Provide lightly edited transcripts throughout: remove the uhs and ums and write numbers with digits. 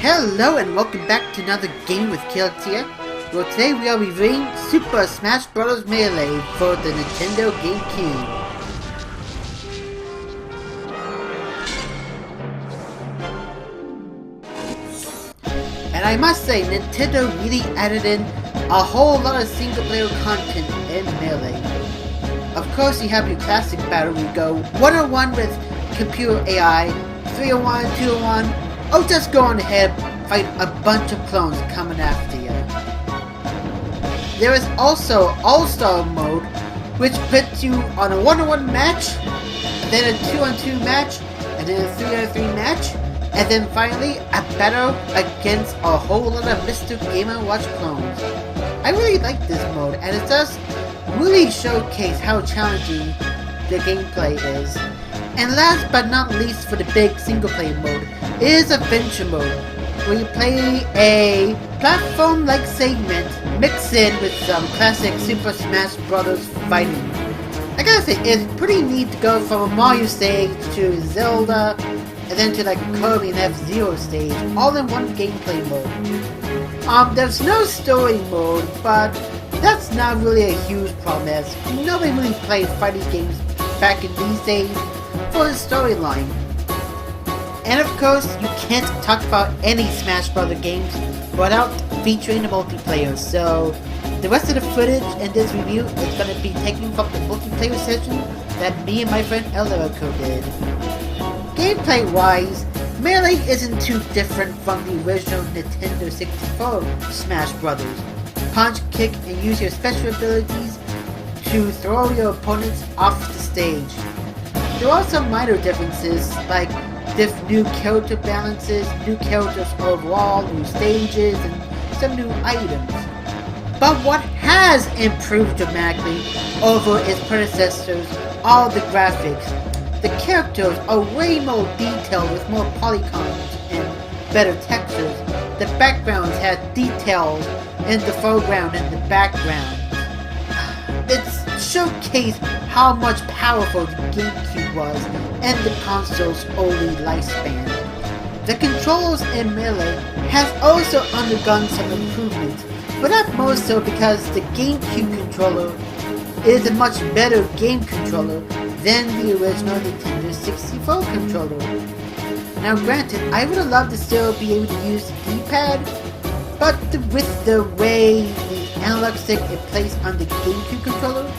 Hello and welcome back to another Gaming with KIllatia. Well, today we are reviewing Super Smash Bros. Melee for the Nintendo Gamecube. And I must say, Nintendo really added in a whole lot of single-player content in Melee. Of course, you have your classic battle where you go 1-on-1 with computer AI, 3-on-1, 2-on-1, or just go on ahead, fight a bunch of clones coming after you. There is also All-Star mode, which puts you on a 1-on-1 match, and then a 2-on-2 match, and then a 3-on-3 match, and then finally a battle against a whole lot of Mr. Game & Watch clones. I really like this mode, and it does really showcase how challenging the gameplay is. And last but not least for the big single-player mode is Adventure Mode, where you play a platform-like segment mixed in with some classic Super Smash Bros. Fighting. I gotta say, it's pretty neat to go from a Mario stage to Zelda, and then to like a Kirby and F-Zero stage, all in one gameplay mode. There's no story mode, but that's not really a huge problem, as nobody really played fighting games back in these days for the storyline. And of course, you can't talk about any Smash Bros. Games without featuring the multiplayer, so the rest of the footage in this review is going to be taken from the multiplayer session that me and my friend Elerico did. Gameplay-wise, Melee isn't too different from the original Nintendo 64 Smash Bros. Punch, kick, and use your special abilities to throw your opponents off the stage. There are some minor differences, like new character balances, new characters overall, new stages, and some new items. But what has improved dramatically over its predecessors are the graphics. The characters are way more detailed with more polygons and better textures. The backgrounds have details in the foreground and the background. It's showcased how much powerful the GameCube was and the console's early lifespan. The controls in Melee has also undergone some improvements, but not more so because the GameCube controller is a much better game controller than the original Nintendo 64 controller. Now granted, I would have loved to still be able to use the D-pad, but with the way the analog stick is placed on the GameCube controller,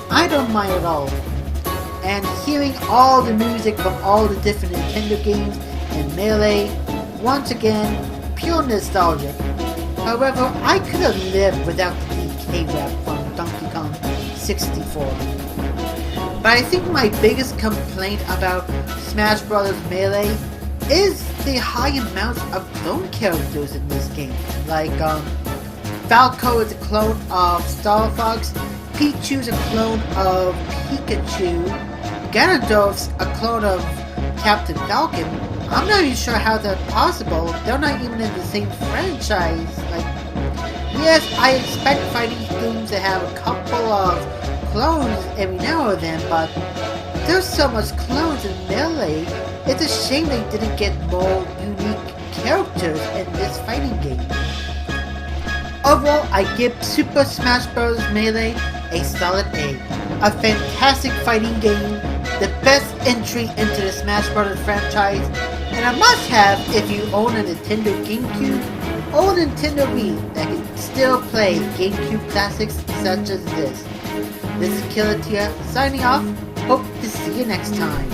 I don't mind at all. And hearing all the music from all the different Nintendo games in Melee, once again, pure nostalgia. However, I could have lived without the DK rap from Donkey Kong 64. But I think my biggest complaint about Smash Bros. Melee is the high amount of clone characters in this game. Like, Falco is a clone of Star Fox, Pichu's a clone of Pikachu, Ganondorf's a clone of Captain Falcon. I'm not even sure how that's possible. They're not even in the same franchise. Like, yes, I expect fighting games to have a couple of clones every now and then, but there's so much clones in Melee, it's a shame they didn't get more unique characters in this fighting game. Overall, I give Super Smash Bros. Melee a solid A. A fantastic fighting game, the best entry into the Smash Bros. Franchise, and a must-have if you own a Nintendo Gamecube or a Nintendo Wii that can still play GameCube classics such as this. This is KIllatia signing off. Hope to see you next time.